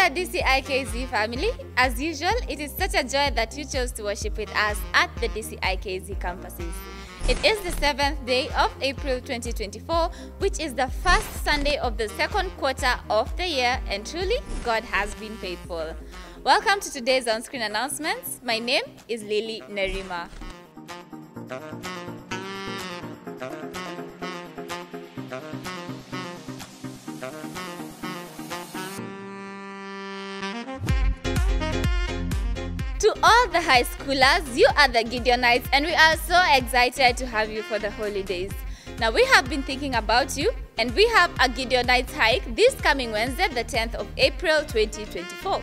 dear DCIKZ family, as usual, it is such a joy that you chose to worship with us at the DCIKZ campuses. It is the 7th day of April 2024, which is the first Sunday of the second quarter of the year, and truly, God has been faithful. Welcome to today's on-screen announcements. My name is Lilly Nerima. To all the high schoolers, you are the Gideonites, and we are so excited to have you for the holidays. Now, we have been thinking about you, and we have a Gideonites hike this coming Wednesday, the 10th of April 2024.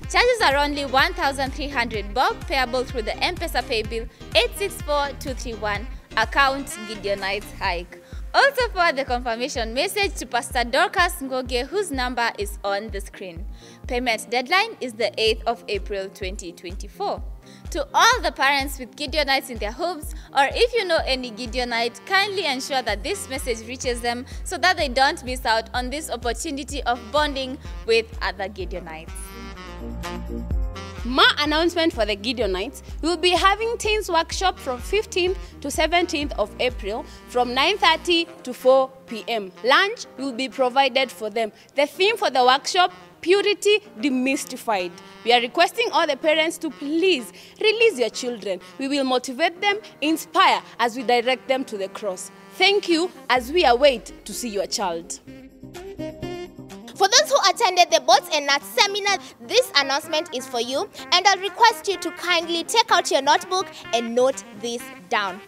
Charges are only 1,300 bob, payable through the M-Pesa Paybill 864231, account Gideonites hike. Also forward the confirmation message to Pastor Dorcas Ngoge, whose number is on the screen. Payment deadline is the 8th of April 2024. To all the parents with Gideonites in their homes, or if you know any Gideonite, kindly ensure that this message reaches them so that they don't miss out on this opportunity of bonding with other Gideonites. More announcement for the Gideonites. We will be having Teens Workshop from 15th to 17th of April from 9:30 to 4 p.m. Lunch will be provided for them. The theme for the workshop, Purity Demystified. We are requesting all the parents to please release your children. We will motivate them, inspire as we direct them to the cross. Thank you as we await to see your child. For those who attended the Boats and Nuts seminar, this announcement is for you, and I'll request you to kindly take out your notebook and note this down.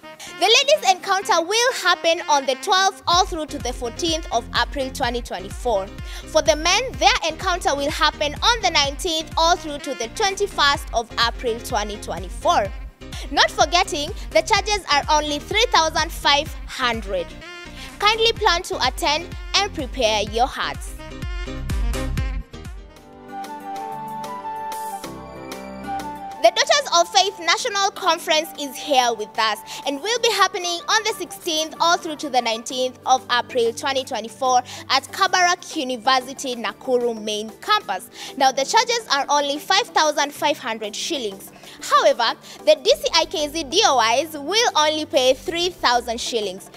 The ladies' encounter will happen on the 12th all through to the 14th of April 2024. For the men, their encounter will happen on the 19th all through to the 21st of April 2024. Not forgetting, the charges are only 3,500. Kindly plan to attend and prepare your hearts. The Daughters of Faith National Conference is here with us and will be happening on the 16th all through to the 19th of April 2024 at Kabarak University Nakuru main campus. Now, the charges are only 5,500 shillings. However, the DCIKZ DOIs will only pay 3,000 shillings.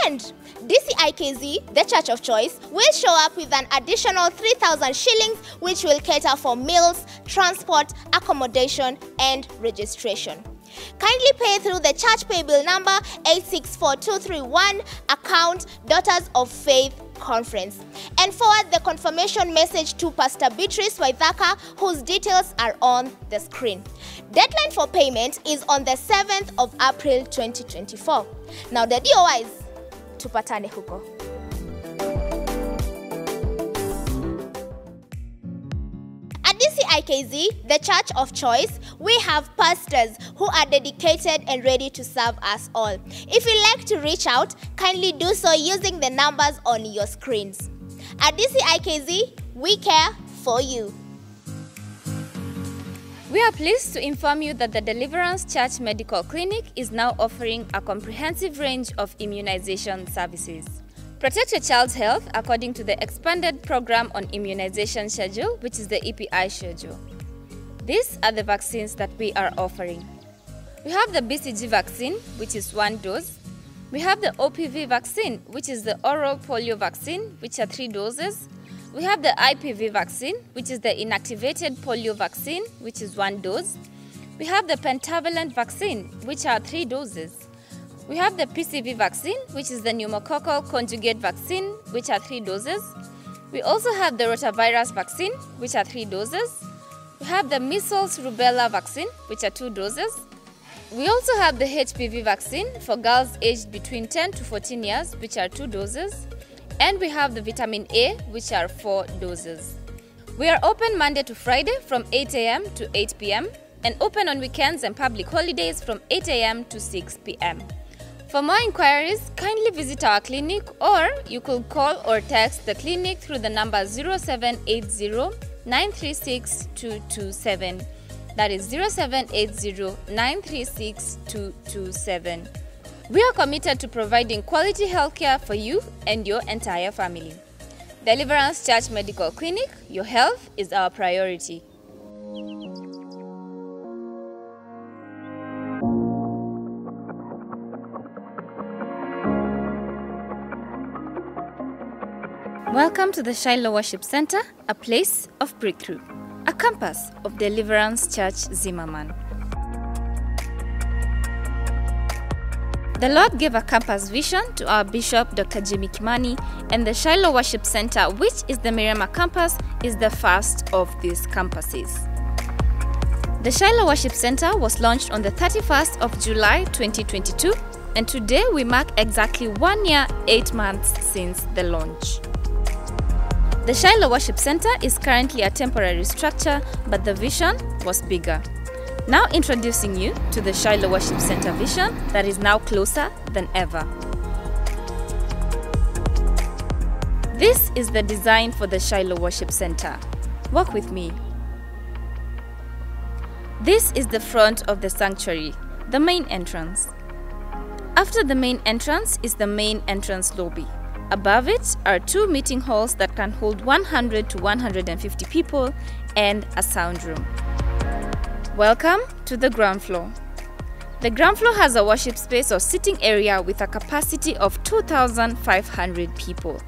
And DCIKZ, the Church of Choice, will show up with an additional 3,000 shillings, which will cater for meals, transport, accommodation, and registration. Kindly pay through the church paybill number 864231, account Daughters of Faith Conference, and forward the confirmation message to Pastor Beatrice Waithaka, whose details are on the screen. Deadline for payment is on the 7th of April 2024. Now the DOIs, tupatane huko. At DCIKZ, the Church of Choice, we have pastors who are dedicated and ready to serve us all. If you'd like to reach out, kindly do so using the numbers on your screens. At DCIKZ, we care for you. We are pleased to inform you that the Deliverance Church Medical Clinic is now offering a comprehensive range of immunization services. Protect your child's health according to the expanded program on immunization schedule, which is the EPI schedule. These are the vaccines that we are offering. We have the BCG vaccine, which is 1 dose. We have the OPV vaccine, which is the oral polio vaccine, which are 3 doses. We have the IPV vaccine, which is the inactivated polio vaccine, which is 1 dose. We have the pentavalent vaccine, which are 3 doses. We have the PCV vaccine, which is the pneumococcal conjugate vaccine, which are 3 doses. We also have the rotavirus vaccine, which are 3 doses. We have the measles rubella vaccine, which are 2 doses. We also have the HPV vaccine for girls aged between 10 to 14 years, which are 2 doses. And we have the vitamin A, which are 4 doses. We are open Monday to Friday from 8 a.m. to 8 p.m. and open on weekends and public holidays from 8 a.m. to 6 p.m. For more inquiries, kindly visit our clinic, or you could call or text the clinic through the number 0780 936 227. That is 0780 936 227. We are committed to providing quality healthcare for you and your entire family. Deliverance Church Medical Clinic, your health is our priority. Welcome to the Shiloh Worship Center, a place of breakthrough, a campus of Deliverance Church Zimmerman. The Lord gave a campus vision to our Bishop, Dr. Jimmy Kimani, and the Shiloh Worship Center, which is the Nerima campus, is the first of these campuses. The Shiloh Worship Center was launched on the 31st of July 2022, and today we mark exactly 1 year, 8 months since the launch. The Shiloh Worship Center is currently a temporary structure, but the vision was bigger. Now introducing you to the Shiloh Worship Center vision that is now closer than ever. This is the design for the Shiloh Worship Center. Walk with me. This is the front of the sanctuary, the main entrance. After the main entrance is the main entrance lobby. Above it are 2 meeting halls that can hold 100 to 150 people and a sound room. Welcome to the ground floor. The ground floor has a worship space or sitting area with a capacity of 2,500 people.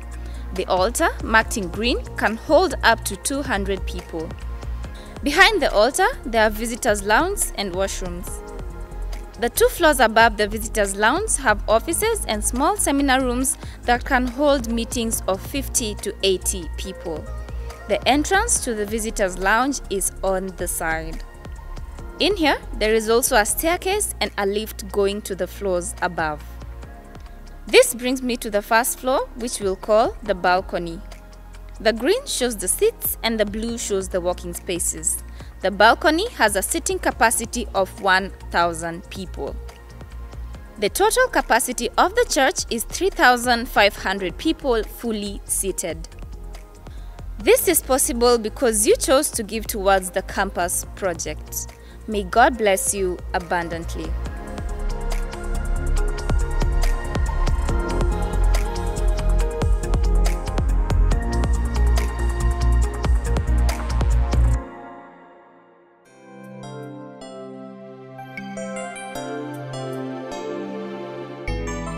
The altar, marked in green, can hold up to 200 people. Behind the altar, there are visitors' lounge and washrooms. The 2 floors above the visitors' lounge have offices and small seminar rooms that can hold meetings of 50 to 80 people. The entrance to the visitors' lounge is on the side. In here, there is also a staircase and a lift going to the floors above. This brings me to the first floor, which we'll call the balcony. The green shows the seats and the blue shows the walking spaces. The balcony has a sitting capacity of 1,000 people. The total capacity of the church is 3,500 people fully seated. This is possible because you chose to give towards the campus project. May God bless you abundantly.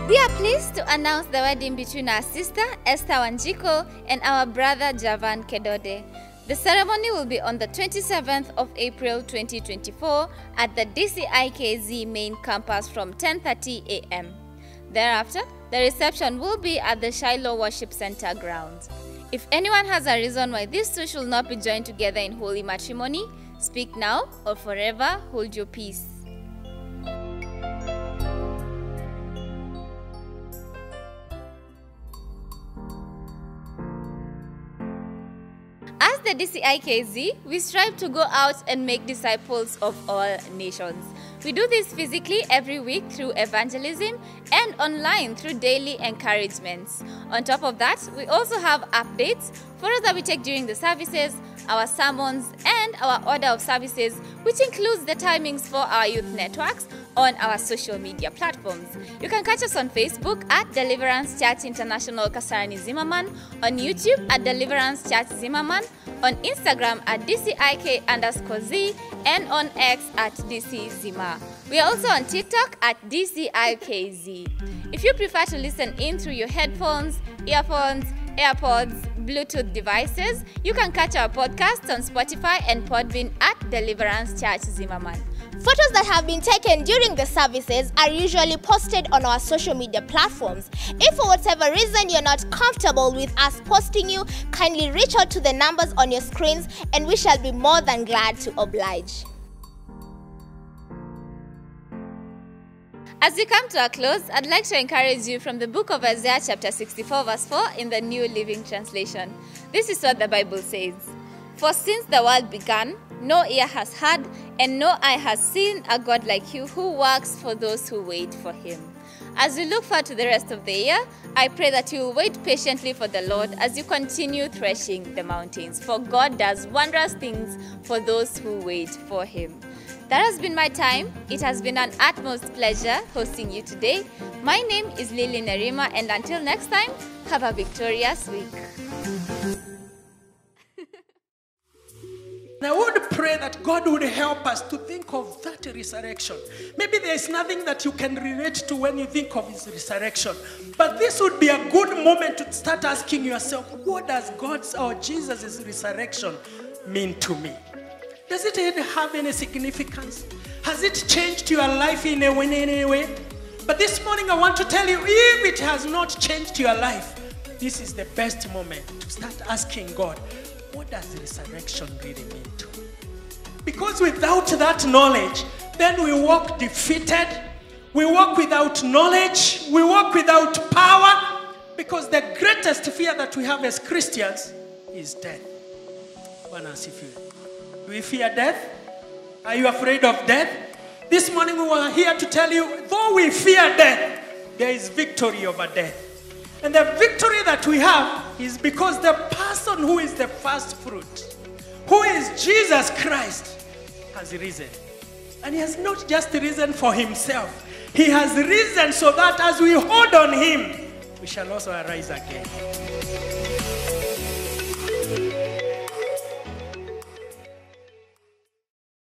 We are pleased to announce the wedding between our sister Esther Wanjiko and our brother Javan Kedode. The ceremony will be on the 27th of April 2024 at the DCIKZ main campus from 10:30 a.m. Thereafter, the reception will be at the Shiloh Worship Center grounds. If anyone has a reason why these two should not be joined together in holy matrimony, speak now or forever hold your peace. As the DCIKZ, we strive to go out and make disciples of all nations. We do this physically every week through evangelism and online through daily encouragements. On top of that, we also have updates, photos that we take during the services, our sermons, and our order of services, which includes the timings for our youth networks on our social media platforms. You can catch us on Facebook at Deliverance Church International Kasarani Zimmerman, on YouTube at Deliverance Church Zimmerman, on Instagram at DCIK_Z, and on X at DC Zima. We are also on TikTok at DCIKZ. If you prefer to listen in through your headphones, earphones, AirPods, Bluetooth devices, you can catch our podcasts on Spotify and Podbean at Deliverance Church Zimmerman. Photos that have been taken during the services are usually posted on our social media platforms. If for whatever reason you're not comfortable with us posting you, kindly reach out to the numbers on your screens and we shall be more than glad to oblige. As we come to a close, I'd like to encourage you from the book of Isaiah chapter 64 verse 4 in the New Living Translation. This is what the Bible says. For since the world began, no ear has heard and no eye has seen a God like you who works for those who wait for him. As we look forward to the rest of the year, I pray that you will wait patiently for the Lord as you continue threshing the mountains. For God does wondrous things for those who wait for him. That has been my time. It has been an utmost pleasure hosting you today. My name is Lilly Nerima, and until next time, have a victorious week. And I would pray that God would help us to think of that resurrection. Maybe there is nothing that you can relate to when you think of his resurrection. But this would be a good moment to start asking yourself, what does God's or Jesus' resurrection mean to me? Does it have any significance? Has it changed your life in any way? But this morning I want to tell you, if it has not changed your life, this is the best moment to start asking God, what does resurrection really mean to me? Because without that knowledge, then we walk defeated, we walk without knowledge, we walk without power, because the greatest fear that we have as Christians is death. Do we fear death? Are you afraid of death? This morning we were here to tell you, though we fear death, there is victory over death. And the victory that we have is because the person who is the first fruit, who is Jesus Christ, has risen. And he has not just risen for himself. He has risen so that as we hold on him, we shall also arise again.